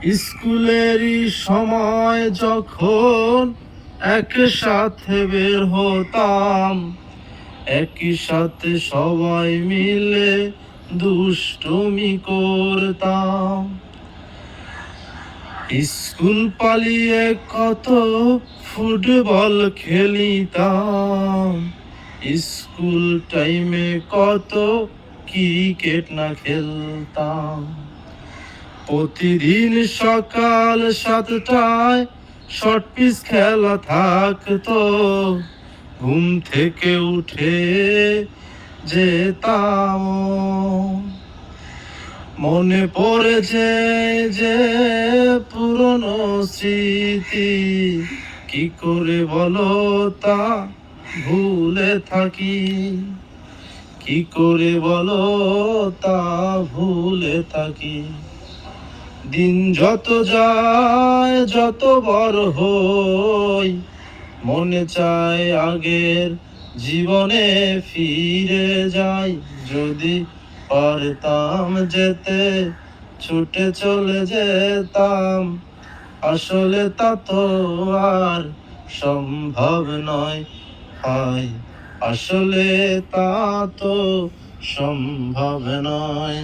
স্কুলেরই সময় যখন একসাথে বের হতাম, একই সাথে সবাই মিলে দুষ্টুমি করতাম। স্কুল পালিয়ে কত ফুটবল খেলিতাম, স্কুল টাইমে কত ক্রিকেট না খেলতাম। প্রতিদিন সকাল 7টায় শর্ট পিচ খেলা থাকতো, ঘুম থেকে উঠে যেতাম। মনে পড়েছে যে পুরনো স্মৃতি, কি করে বলো তা ভুলে থাকি, কি করে বলো তা ভুলে থাকি। দিন যত যায় যত বড় হই, মনে চায় আগের জীবনে ফিরে যাই। যদি পারতাম যেতে ছুটে চলে যেতাম, আসলে তা তো আর সম্ভব নয় ভাই, আসলে তা তো সম্ভব নয়।